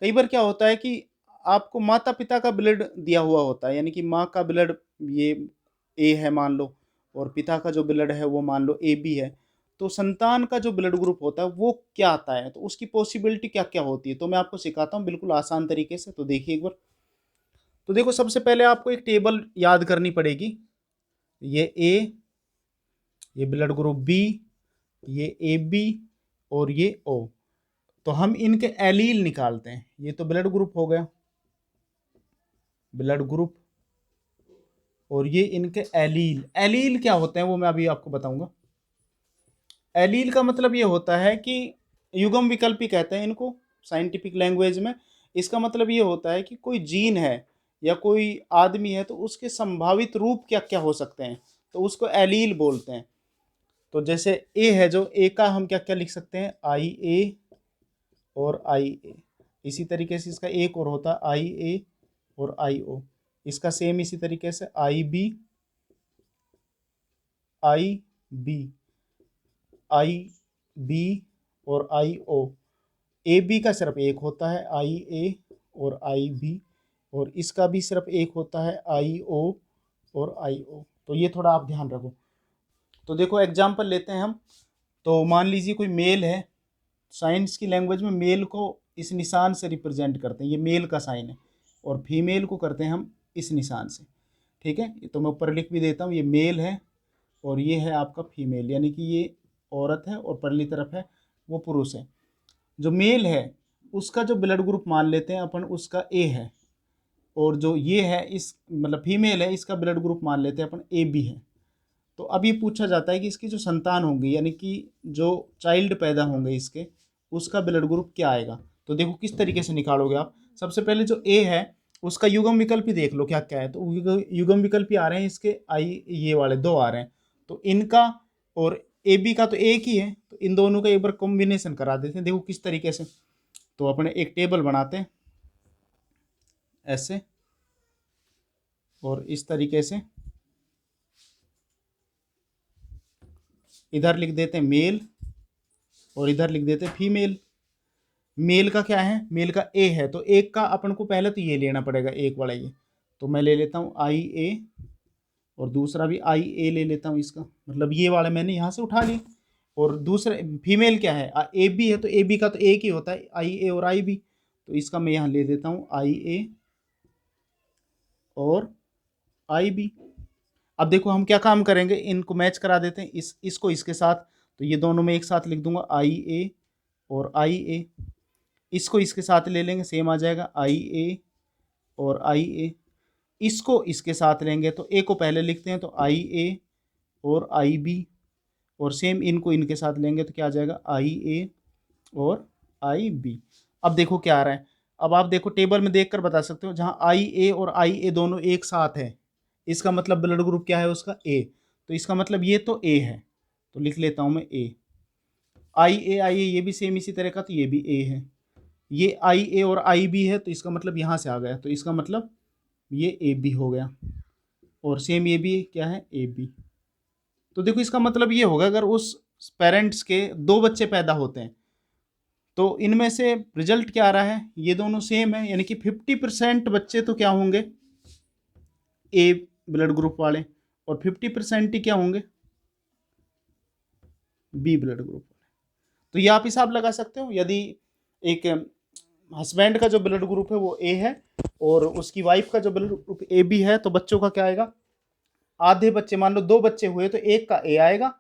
कई बार क्या होता है कि आपको माता-पिता का ब्लड दिया हुआ होता है, यानी कि माँ का ब्लड ये ए है मान लो, और पिता का जो ब्लड है वो मान लो एबी है। तो संतान का जो ब्लड ग्रुप होता है वो क्या आता है? तो उसकी पॉसिबिलिटी क्या-क्या होती है? तो मैं आपको सिखाता हूँ बिल्कुल आसान तरीके से, तो देखिए एक बार। तो देखो, सबसे पहले आपको एक टेबल याद करनी पड़ेगी। ये ए, ये ब्लड ग्रुप बी, ये ए बी और ये ओ। तो हम इनके एलील निकालते हैं। ये तो ब्लड ग्रुप हो गया, ब्लड ग्रुप, और ये इनके एलील। एलील क्या होते हैं वो मैं अभी आपको बताऊंगा। एलील का मतलब ये होता है कि युग्म विकल्पी कहते हैं इनको साइंटिफिक लैंग्वेज में। इसका मतलब ये होता है कि कोई जीन है या कोई आदमी है तो उसके संभावित रूप क्या क्या हो सकते हैं, तो उसको एलील बोलते हैं। तो जैसे ए है, जो ए का हम क्या क्या लिख सकते हैं, आई ए और आई ए। इसी तरीके से इसका एक और होता है आई ए और आई ओ। इसका सेम इसी तरीके से आई बी, आई बी, आई बी और आई ओ। ए बी का सिर्फ एक होता है आई ए और आई बी, और इसका भी सिर्फ एक होता है आई ओ और आई ओ। तो ये थोड़ा आप ध्यान रखो। तो देखो एग्जाम्पल लेते हैं हम। तो मान लीजिए कोई मेल है, साइंस की लैंग्वेज में मेल को इस निशान से रिप्रेजेंट करते हैं, ये मेल का साइन है, और फीमेल को करते हैं हम इस निशान से। ठीक है, तो मैं ऊपर लिख भी देता हूँ, ये मेल है और ये है आपका फीमेल, यानी कि ये औरत है और परली तरफ है वो पुरुष है। जो मेल है उसका जो ब्लड ग्रुप मान लेते हैं अपन, उसका ए है, और जो ये है इस मतलब फीमेल है, इसका ब्लड ग्रुप मान लेते हैं अपन ए बी है। तो अब ये पूछा जाता है कि इसकी जो संतान होंगी, यानी कि जो चाइल्ड पैदा होंगे इसके, उसका ब्लड ग्रुप क्या आएगा। तो देखो किस तरीके से निकालोगे आप। सबसे पहले जो ए है उसका युग्म विकल्प ही देख लो क्या क्या है। तो युग्म विकल्प ही आ रहे हैं इसके, आई ये वाले दो आ रहे हैं, तो इनका और ए बी का तो एक ही है, तो इन दोनों का एक बार कॉम्बिनेशन करा देते हैं। देखो किस तरीके से। तो अपने एक टेबल बनाते हैं ऐसे, और इस तरीके से इधर लिख देते हैं मेल और इधर लिख देते हैं फीमेल। मेल का क्या है, मेल का ए है, तो एक का अपन को पहले तो ये लेना पड़ेगा, एक वाला ये। तो मैं ले लेता हूँ आई ए, और दूसरा भी आई ए ले लेता हूँ इसका, मतलब ये वाला मैंने यहाँ से उठा लिया। और दूसरे फीमेल क्या है, ए बी है, तो ए बी का तो एक ही होता है आई ए और आई बी। तो इसका मैं यहाँ ले देता हूँ आई ए और आई बी। अब देखो हम क्या काम करेंगे, इनको मैच करा देते हैं, इसको इसके साथ। तो ये दोनों में एक साथ लिख दूंगा आई ए और आई ए। इसको इसके साथ ले लेंगे, सेम आ जाएगा आई ए और आई ए। इसको इसके साथ लेंगे तो ए को पहले लिखते हैं, तो आई ए और आई बी, और सेम इनको इनके साथ लेंगे तो क्या आ जाएगा आई ए और आई बी। अब देखो क्या आ रहा है। अब आप देखो टेबल में देखकर बता सकते हो, जहाँ आई ए और आई ए दोनों एक साथ है, इसका मतलब ब्लड ग्रुप क्या है उसका, ए। तो इसका मतलब ये तो ए है, तो लिख लेता हूँ मैं ए। आई ए ये भी सेम इसी तरह का, तो ये भी ए है। ये आई ए और आई बी है, तो इसका मतलब यहाँ से आ गया, तो इसका मतलब ये ए बी हो गया, और सेम ये भी क्या है, ए बी। तो देखो इसका मतलब ये होगा, अगर उस पेरेंट्स के दो बच्चे पैदा होते हैं तो इनमें से रिजल्ट क्या आ रहा है, ये दोनों सेम है, यानी कि 50% बच्चे तो क्या होंगे, ए ब्लड ग्रुप वाले, और 50% ही क्या होंगे, बी ब्लड ग्रुप वाले। तो ये आप हिसाब लगा सकते हो। यदि एक हस्बैंड का जो ब्लड ग्रुप है वो ए है और उसकी वाइफ का जो ब्लड ग्रुप ए बी है, तो बच्चों का क्या आएगा, आधे बच्चे, मान लो दो बच्चे हुए तो एक का ए आएगा,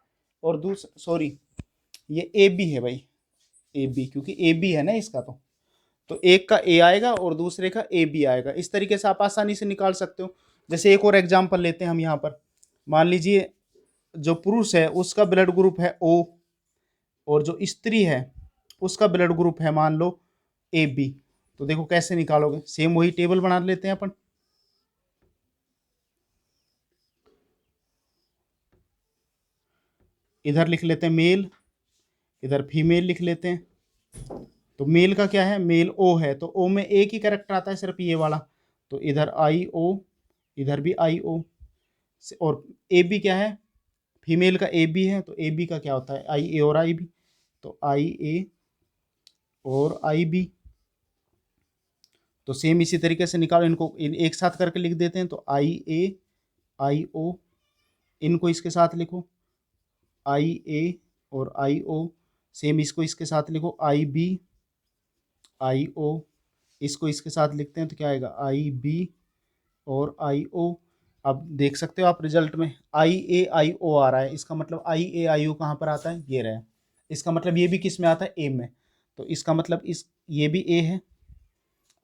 और दूसरा सॉरी ये ए बी है भाई, ए बी, क्योंकि ए बी है ना इसका, तो एक का ए आएगा और दूसरे का ए बी आएगा। इस तरीके से आप आसानी से निकाल सकते हो। जैसे एक और एग्जांपल लेते हैं हम यहाँ पर। मान लीजिए जो पुरुष है उसका ब्लड ग्रुप है ओ, और जो स्त्री है उसका ब्लड ग्रुप है मान लो ए बी। तो देखो कैसे निकालोगे, सेम वही टेबल बना लेते हैं अपन। इधर लिख लेते हैं मेल, इधर फीमेल लिख लेते हैं। तो मेल का क्या है, मेल ओ है, तो ओ में एक ही कैरेक्टर आता है सिर्फ ये वाला, तो इधर आई ओ, इधर भी आई ओ। और ए बी क्या है, फीमेल का ए बी है, तो ए बी का क्या होता है, आई ए और आई बी। तो आई ए और आई बी, तो सेम इसी तरीके से निकालो, इनको एक साथ करके लिख देते हैं। तो IA IO, इनको इसके साथ लिखो IA और IO, सेम इसको इसके साथ लिखो IB IO, इसको इसके साथ लिखते हैं तो क्या आएगा IB और IO। अब देख सकते हो आप रिजल्ट में IAIO आ रहा है, इसका मतलब IAIO कहाँ पर आता है, ये रहा। इसका मतलब ये भी किस में आता है, A में। तो इसका मतलब ये भी A है,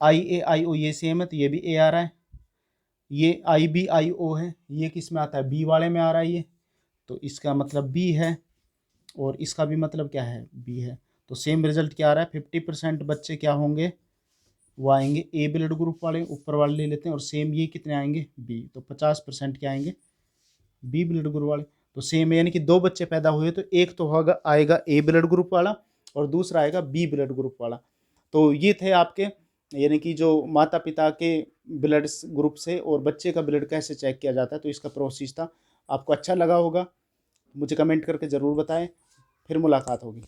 IAIO ये सेम है तो ये भी A आ रहा है। ये IBIO है, ये किस में आता है, B वाले में आ रहा है ये, तो इसका मतलब B है। और इसका भी मतलब क्या है, B है। तो सेम रिजल्ट क्या आ रहा है, 50% बच्चे क्या होंगे, वो आएंगे A ब्लड ग्रुप वाले, ऊपर वाले ले लेते हैं। और सेम ये कितने आएंगे, B, तो 50% क्या आएंगे, B ब्लड ग्रुप वाले। तो सेम यानी कि 2 बच्चे पैदा हुए तो एक तो होगा आएगा A ब्लड ग्रुप वाला और दूसरा आएगा B ब्लड ग्रुप वाला। तो ये थे आपके यानी कि जो माता पिता के ब्लड ग्रुप से और बच्चे का ब्लड कैसे चेक किया जाता है, तो इसका प्रोसेस था। आपको अच्छा लगा होगा, मुझे कमेंट करके ज़रूर बताएं। फिर मुलाकात होगी।